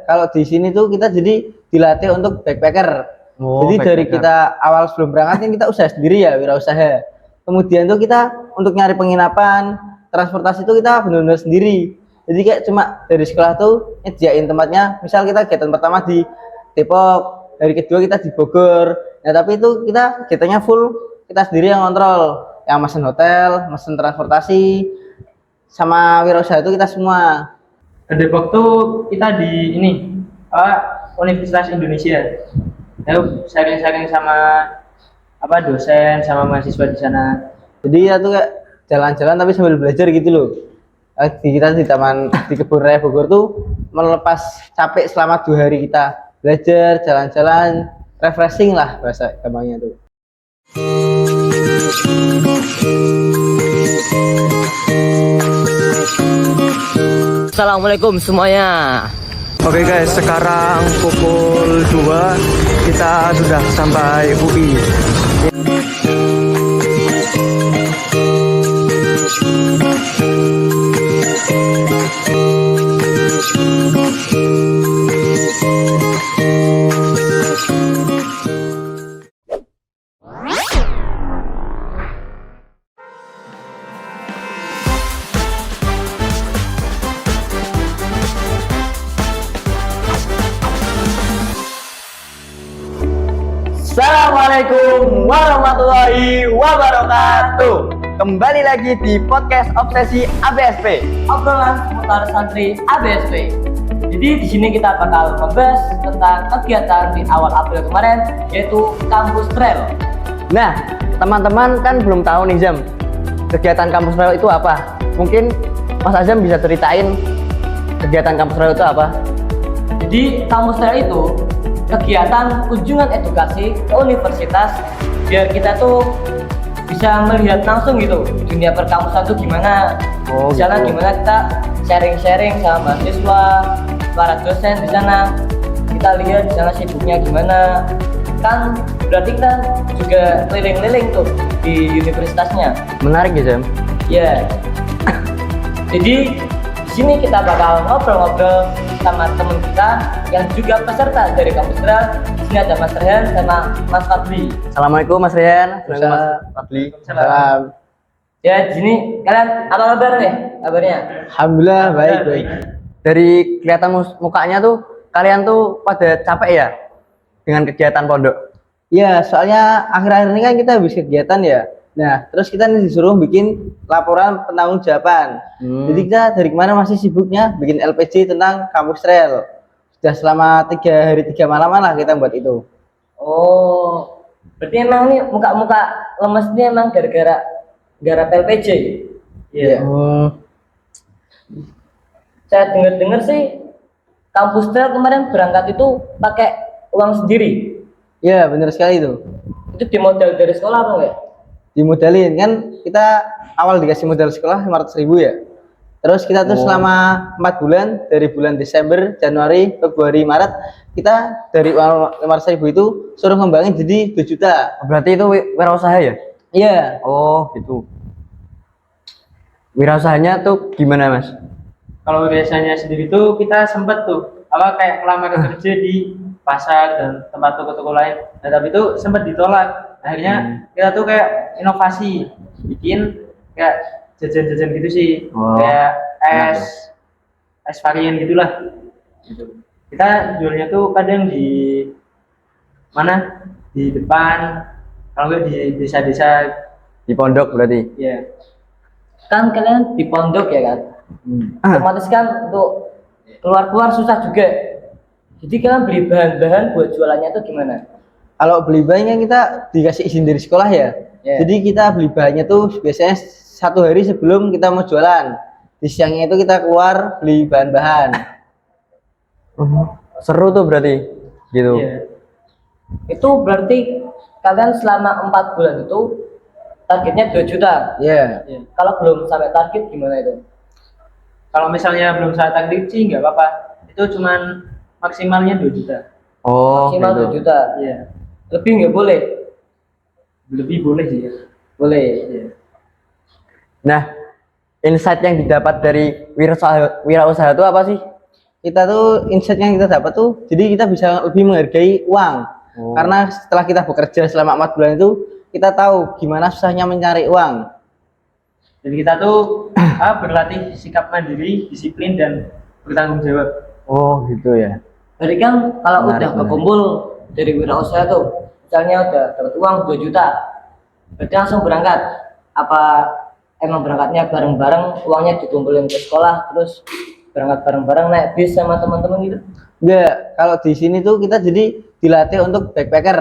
kalau di sini tuh kita jadi dilatih untuk backpacker. Oh, Jadi dari backpacker. kita awal sebelum berangkat kan kita usaha sendiri ya, wirausaha. Kemudian tuh kita untuk nyari penginapan, transportasi itu kita benar-benar sendiri. Jadi kayak cuma dari sekolah tuh nyediain tempatnya. Misal kita kegiatan pertama di Depok, hari kedua kita di Bogor. Nah tapi itu kita kegiatannya full kita sendiri yang kontrol, yang mesen hotel, mesen transportasi, sama wirausaha itu kita semua. Ke Depok tuh kita di ini Universitas Indonesia. Lalu sharing-sharing sama dosen sama mahasiswa di sana. Jadi ya tuh kayak jalan-jalan tapi sambil belajar gitu loh. Kita di taman di Kebun Raya Bogor tuh melepas capek selama 2 hari kita belajar, jalan-jalan, refreshing lah bahasa gampangnya tuh. Assalamualaikum semuanya. Oke guys, sekarang pukul 2 kita sudah sampai UI. Assalamualaikum warahmatullahi wabarakatuh. Kembali lagi di podcast Obsesi ABSP. Obrolan seputar santri ABSP. Jadi di sini kita bakal membahas tentang kegiatan di awal April kemarin, yaitu Kampus Trail. Nah, teman-teman kan belum tahu nih Zam, kegiatan Kampus Trail itu apa? Mungkin Mas Azam bisa ceritain kegiatan Kampus Trail itu apa? Jadi Kampus Trail itu kegiatan kunjungan edukasi ke universitas biar kita tuh bisa melihat langsung gitu dunia perkampusan tuh gimana. Oh, di sana gitu. gimana kita sharing-sharing sama mahasiswa, para dosen di sana. Kita lihat di sana sibuknya gimana. Kan berarti kita juga keliling-keliling tuh di universitasnya. Menarik ya Zam? Ya. Jadi di sini kita bakal ngobrol-ngobrol sama teman kita yang juga peserta dari Kampus Trail. Di sini ada Mas Rehan sama Mas Fadli. Assalamualaikum Mas Rian. Assalamualaikum Mas Fadli. Salam. Ya, di sini kalian apa kabar nih? Kabarnya? Alhamdulillah baik. Dari kelihatan mukanya tuh kalian tuh pada capek ya dengan kegiatan pondok. Iya, soalnya akhir-akhir ini kan kita habis kegiatan ya. Nah, terus kita nih disuruh bikin laporan penanggung-jawaban. Jadi kita dari kemarin masih sibuknya bikin LPG tentang Kampus Trail. Sudah selama 3 hari 3 malaman lah kita buat itu. Oh, berarti emang nih muka-muka lemesnya emang gara-gara PLPJ. Iya. Saya dengar-dengar sih Kampus Trail kemarin berangkat itu pakai uang sendiri. Iya, benar sekali itu. Itu dimodal dari sekolah apa enggak? Dimodalin kan kita awal dikasih modal sekolah 500.000 ya. Terus kita tuh selama 4 bulan dari bulan Desember, Januari, Februari, Maret kita dari uang 500.000 itu suruh ngembangin jadi 2 juta. Berarti itu wirausaha ya? Iya. Oh, gitu. Wirausahanya tuh gimana, Mas? Kalau biasanya sendiri tuh kita sempet tuh kayak melamar kerja di pasar dan tempat toko-toko lain. Nah, tapi itu sempat ditolak. Akhirnya kita tuh kayak inovasi, bikin kayak jajan-jajan gitu sih. Oh. Kayak es varian gitulah. Gitu. Kita jualnya tuh kadang di mana? Di depan, kalau nggak di desa-desa. Di pondok berarti? Ya. Kan kalian di pondok ya kan? Otomatis kan untuk keluar susah juga. Jadi kalian beli bahan-bahan buat jualannya itu gimana? Kalau beli bahannya kita dikasih izin dari sekolah ya. Yeah. Jadi kita beli bahannya tuh biasanya 1 hari sebelum kita mau jualan. Di siangnya itu kita keluar beli bahan-bahan. Seru tuh berarti gitu. Iya. Itu berarti kalian selama 4 bulan itu targetnya 2 juta. Iya. Iya. Kalau belum sampai target gimana itu? Kalau misalnya belum saat target sih nggak apa-apa. Itu cuman maksimalnya 2 juta. Oh, Maksimal gitu. 2 juta. Iya. Lebih nggak boleh? Lebih boleh sih ya. Boleh. Iya. Nah, insight yang didapat dari wirausaha itu apa sih? kita tuh insight yang kita dapat tuh, jadi kita bisa lebih menghargai uang. Karena setelah kita bekerja selama 4 bulan itu, kita tahu gimana susahnya mencari uang. Jadi kita tuh berlatih sikap mandiri, disiplin dan bertanggung jawab. Oh gitu ya. Berarti kan kalau Menarik, udah menarik. kekumpul dari wirausaha tuh, misalnya udah dapat uang 2 juta, berarti langsung berangkat. Apa emang berangkatnya bareng-bareng, uangnya dikumpulin ke sekolah, terus berangkat bareng-bareng naik bis sama teman-teman gitu? Enggak, kalau di sini tuh kita jadi dilatih untuk backpacker.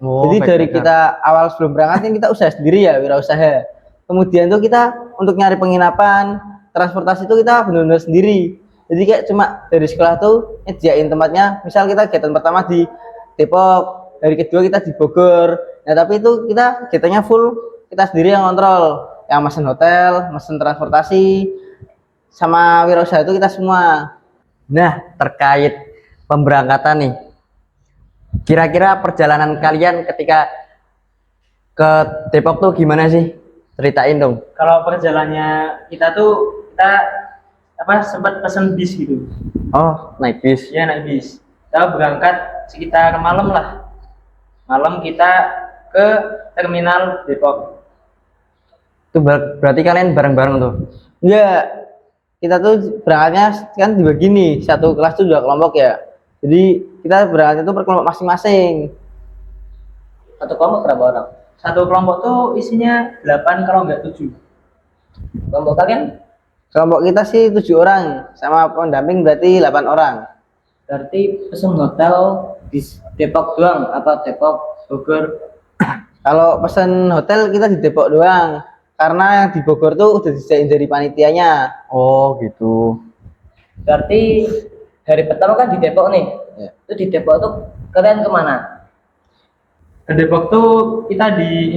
Oh, Jadi dari backpacker. kita awal sebelum berangkat kan kita usaha sendiri ya, wirausaha. Kemudian tuh kita untuk nyari penginapan, transportasi itu kita benar-benar sendiri. Jadi kayak cuma dari sekolah tuh nyediain tempatnya. Misal kita kegiatan pertama di Depok, hari kedua kita di Bogor. Nah tapi itu kita kegiatannya full kita sendiri yang kontrol, yang mesen hotel, mesen transportasi, sama wirausaha itu kita semua. Nah, terkait pemberangkatan nih, kira-kira perjalanan kalian ketika ke Depok tuh gimana sih? Ceritain dong. Kalau perjalanannya kita sempat pesen bis gitu. Oh, naik bis. Ya naik bis. Kita berangkat sekitar malam lah. Malam kita ke terminal Depok. Itu berarti kalian bareng-bareng tuh. Ya, kita tuh berangkatnya kan dibagi nih, satu kelas tuh 2 kelompok ya. Jadi kita berangkat itu per kelompok masing-masing. Atau kelompok berapa orang? Satu kelompok tuh isinya 8 kalau nggak 7. Kelompok kalian? Kelompok kita sih 7 orang, sama pendamping berarti 8 orang. Berarti pesen hotel di Depok doang, apa Depok, Bogor? Kalau pesan hotel kita di Depok doang, karena yang di Bogor tuh udah disediain dari panitianya. Oh, gitu. Berarti hari pertama kan di Depok nih. Ya. Itu di Depok tuh kalian kemana? Ke Depok tuh kita di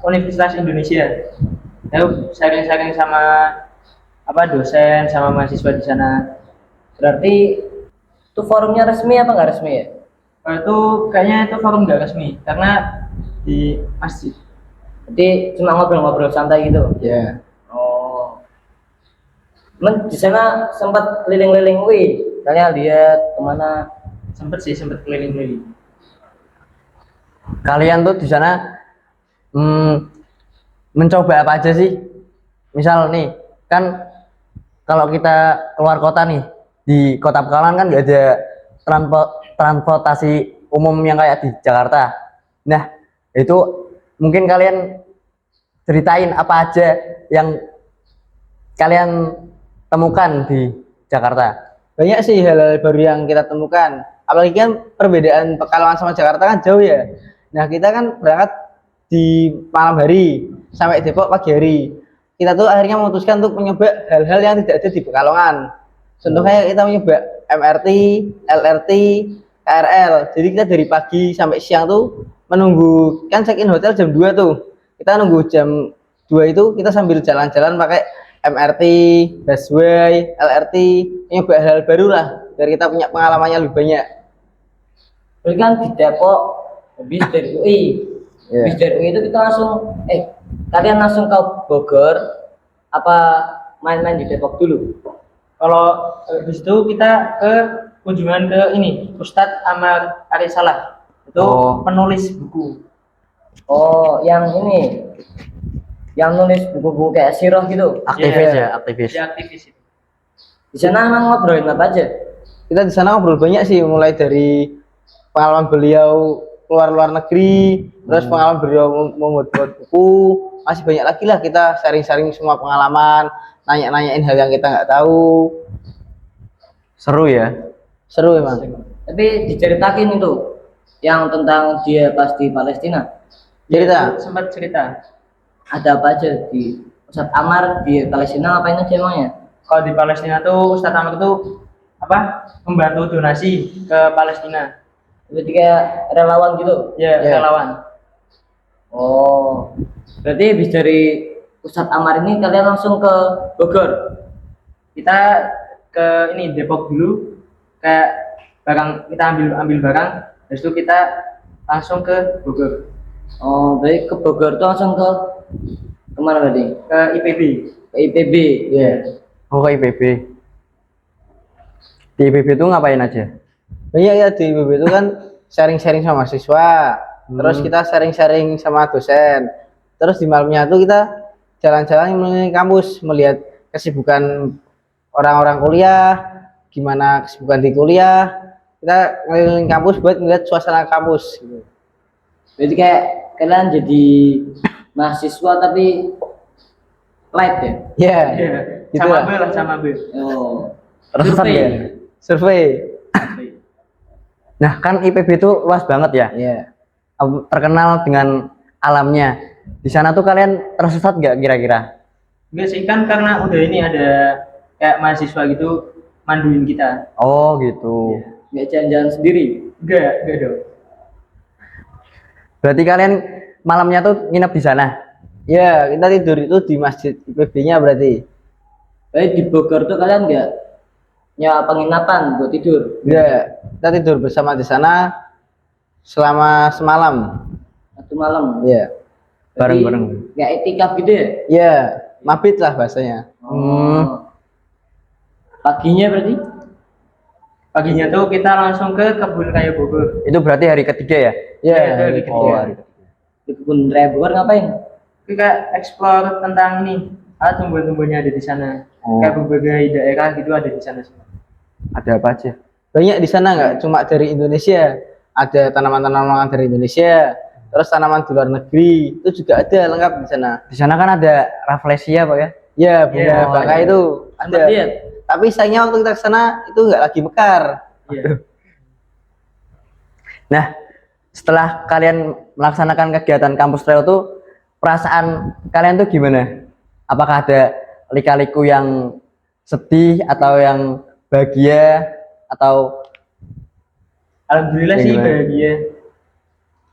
Universitas Indonesia. Lalu sharing-sharing sama dosen sama mahasiswa di sana. Berarti itu forumnya resmi apa nggak resmi ya? Kalau itu kayaknya itu forum nggak resmi karena di masjid. Jadi cuma ngobrol-ngobrol santai gitu. Ya. Oh. Cuman di sana sempat keliling-keliling, wih. Kalian lihat kemana? Sempet keliling-keliling. Kalian tuh di sana mencoba apa aja sih? Misal nih, kan kalau kita keluar kota nih, di Kota Pekalongan kan nggak ada transportasi umum yang kayak di Jakarta. Nah, itu mungkin kalian ceritain apa aja yang kalian temukan di Jakarta. Banyak sih hal-hal baru yang kita temukan. Apalagi kan perbedaan Pekalongan sama Jakarta kan jauh ya. Nah kita kan berangkat di malam hari sampai Depok pagi hari. Kita tuh akhirnya memutuskan untuk mencoba hal-hal yang tidak ada di Pekalongan. Contohnya kita mencoba MRT, LRT, KRL. Jadi kita dari pagi sampai siang tuh menunggu, kan check in hotel jam 2 tuh. Kita nunggu jam 2 itu kita sambil jalan-jalan pakai MRT, busway, LRT, nyoba hal-hal baru lah biar kita punya pengalamannya lebih banyak. Berarti kan di Depok habis dari UI. Iya. Habis dari UI itu kita langsung kalian langsung ke Bogor apa main-main di Depok dulu? Kalau habis itu kita ke kunjungan ke ini Ustadz Amar Arisalah. Itu Oh. penulis buku. Oh, yang ini. Yang nulis buku-buku kayak sirah gitu. Aktivis Iya. ya, aktivis. Dia aktivis itu. Di sana emang ngobrolin apa aja? Kita di sana ngobrol banyak sih, mulai dari pengalaman beliau keluar luar negeri, terus pengalaman beliau membuat buku, masih banyak lagi lah kita sharing-sharing semua pengalaman, nanya-nanyain hal yang kita nggak tahu. Seru ya. Seru emang. Tapi diceritakin itu yang tentang dia pas di Palestina. Cerita. Dia sempat cerita. Ada apa aja di Ustadz Amar di Palestina, ngapain aja emangnya? Kalau di Palestina tuh Ustadz Amar itu membantu donasi ke Palestina. Berarti kayak relawan gitu. Ya, Ya. relawan. Oh, berarti habis dari Ustadz Amar ini kalian langsung ke Bogor. Kita ke ini Depok dulu, kayak barang kita ambil barang, habis itu kita langsung ke Bogor, Oh, berarti ke Bogor tuh langsung ke kemana berarti? ke IPB. Ke IPB. Iya. Oh, ke IPB. Di IPB itu ngapain aja? Banyak ya di IPB itu kan sharing-sharing sama mahasiswa, terus kita sharing-sharing sama dosen, terus di malamnya tuh kita jalan-jalan melihat kampus, melihat kesibukan orang-orang kuliah, gimana kesibukan di kuliah, kita ngeliling kampus buat melihat suasana kampus gitu. Berarti kayak kalian jadi mahasiswa tapi light ya? Ya, Iya, gitu sama lah. B lah, sama B. Oh. Tersesat Survei. ya? Survei. Nah, kan IPB itu luas banget ya. Iya. Terkenal dengan alamnya. Di sana tuh kalian tersesat nggak kira-kira? Enggak sih, kan karena udah ini ada kayak mahasiswa gitu manduin kita. Oh gitu. Nggak jalan-jalan sendiri. Enggak dong. Berarti kalian malamnya tuh nginep di sana? Ya, kita tidur itu di masjid IPB-nya berarti. Tapi di Bogor tuh kalian nggak nyewa penginapan buat tidur? Ya, kita tidur bersama di sana selama semalam. Satu malam. Ya. Bareng-bareng. Nggak etikaf gitu ya? Ya, mabit lah bahasanya. Hmm. Paginya berarti? Paginya tuh kita langsung ke kebun raya Bogor. Itu berarti hari ketiga ya? Ya, Itu hari gitu. ketiga. hari ketiga. Di kebun raya Bogor ngapain? Kita explore tentang nih, tumbuhan-tumbuhannya ada di sana. Oh. Kayak berbagai daerah gitu ada di sana semua. Ada apa aja? Banyak di sana nggak cuma dari Indonesia, ada tanaman-tanaman dari Indonesia, terus tanaman di luar negeri itu juga ada lengkap di sana. Di sana kan ada rafflesia Pak ya? Ya, bunga Iya, bangkai iya. itu Sempat ada. lihat? Tapi sayangnya waktu kita ke sana itu nggak lagi mekar. Iya. Nah, setelah kalian melaksanakan kegiatan kampus trail tuh, perasaan kalian tuh gimana? Apakah ada lika-liku yang sedih atau yang bahagia atau Alhamdulillah Ya, sih gimana? bahagia.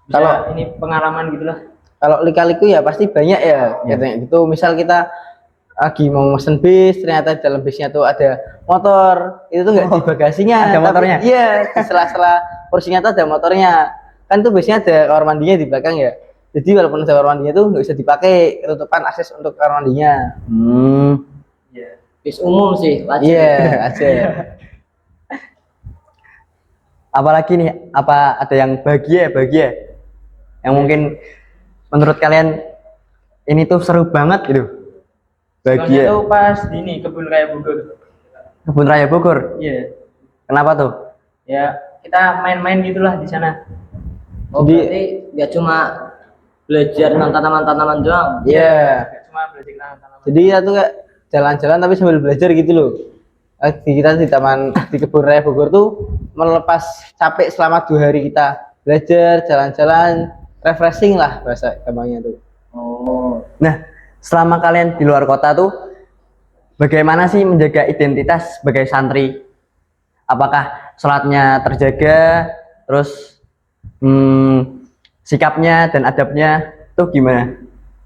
Bisa Kalau- ini pengalaman gitulah. Kalau lika-liku ya pasti banyak ya, kayak gitu. Misal kita lagi mau mesen bis, ternyata di dalam bisnya tuh ada motor, itu tuh nggak di bagasinya. ada tapi- motornya? Iya, di sela-sela kursinya tuh ada motornya. Kan tuh biasanya ada kamar mandinya di belakang ya. Jadi walaupun ada kamar mandinya tuh nggak bisa dipakai, ketutupan akses untuk kamar mandinya. Iya. Bis umum sih, wajib. Iya, aja. apalagi nih, apa ada yang bahagia yang mungkin menurut kalian ini tuh seru banget gitu? Soalnya Bahagia. tuh pas di ini kebun raya Bogor. Kebun Raya Bogor. Iya. Kenapa tuh? Ya, kita main-main gitulah di sana. Oh, Jadi- berarti nggak cuma belajar tentang tanaman-tanaman doang. Iya. Nggak cuma belajar tanaman. Jadi kita tuh kayak jalan-jalan tapi sambil belajar gitu loh. Kita di taman di kebun raya Bogor tuh melepas capek selama 2 hari kita belajar, jalan-jalan, refreshing lah bahasa gampangnya tuh. Oh, Nah, selama kalian di luar kota tuh, bagaimana sih menjaga identitas sebagai santri? Apakah sholatnya terjaga, terus sikapnya dan adabnya tuh gimana?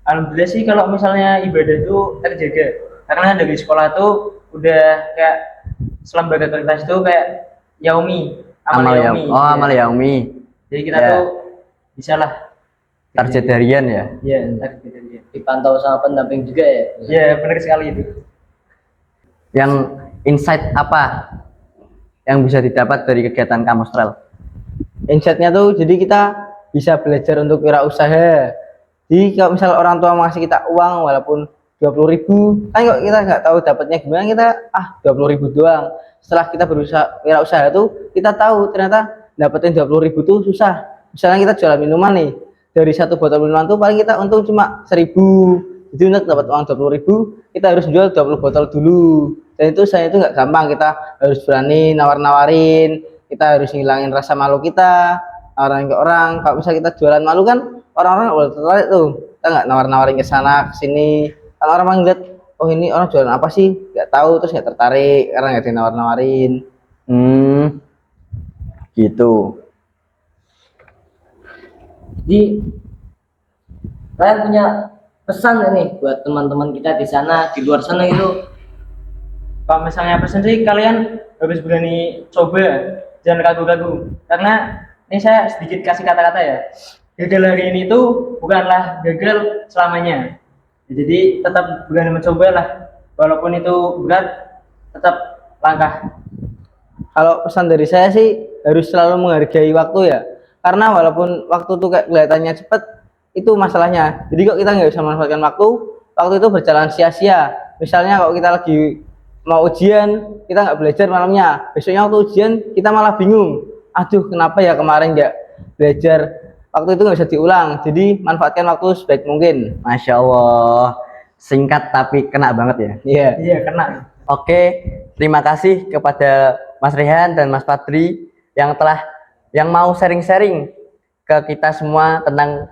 Alhamdulillah sih kalau misalnya ibadah itu terjaga. Karena dari sekolah tuh udah kayak selembaga kertas itu kayak yaumi, amal yaumi. Oh, Iya. amal yaumi. Jadi kita Ya. tuh bisa lah. Target harian ya. Iya, target harian. dipantau sama pendamping juga ya. Iya, benar sekali itu. Yang insight apa yang bisa didapat dari kegiatan kampus trail? Insightnya tuh jadi kita bisa belajar untuk wirausaha. Jadi kalau misal orang tua ngasih kita uang walaupun 20.000, kan kok kita nggak tahu dapatnya gimana, kita 20.000 doang. Setelah kita berusaha wirausaha tuh kita tahu ternyata dapetin 20.000 tuh susah. Misalnya kita jualan minuman nih, dari satu botol minuman tuh paling kita untung cuma 1.000. Jadi untuk dapat uang 20.000 kita harus jual 20 botol dulu. Dan itu saya itu nggak gampang, kita harus berani nawar-nawarin, kita harus ngilangin rasa malu kita, nawarin ke orang. Kalau misalnya kita jualan malu kan orang-orang udah tertarik tuh, kita nggak nawar-nawarin ke sana ke sini. Kalau orang ngeliat, oh ini orang jualan apa sih, nggak tahu, terus nggak tertarik karena nggak dinawar-nawarin. Gitu. Jadi kalian punya pesan nggak nih buat teman-teman kita di sana, di luar sana itu? Kalau misalnya pesan sih kalian harus berani coba, jangan ragu-ragu. Karena ini saya sedikit kasih kata-kata ya. Gagal hari ini tuh bukanlah gagal selamanya. Jadi tetap berani mencoba lah. Walaupun itu berat, tetap langkah. Kalau pesan dari saya sih harus selalu menghargai waktu ya. Karena walaupun waktu tuh kayak kelihatannya cepet, itu masalahnya. Jadi kok kita nggak bisa memanfaatkan waktu, waktu itu berjalan sia-sia. Misalnya kalau kita lagi mau ujian, kita nggak belajar malamnya. Besoknya waktu ujian kita malah bingung. Aduh, kenapa ya kemarin nggak belajar? Waktu itu nggak bisa diulang. Jadi manfaatkan waktu sebaik mungkin. Masya Allah, singkat tapi kena banget ya. Iya. Iya, kena. Oke, terima kasih kepada Mas Rehan dan Mas Fadri yang mau sharing-sharing ke kita semua tentang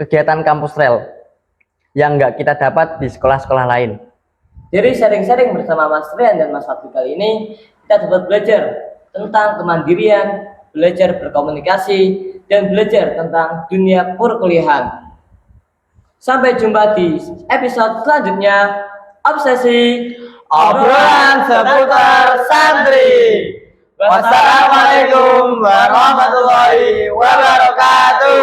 kegiatan kampus rel yang nggak kita dapat di sekolah-sekolah lain. Jadi sharing-sharing bersama Mas Rian dan Mas Fadli kali ini kita dapat belajar tentang kemandirian, belajar berkomunikasi, dan belajar tentang dunia perkuliahan. Sampai jumpa di episode selanjutnya. Obsesi Obrolan seputar santri. Wassalamualaikum warahmatullahi wabarakatuh.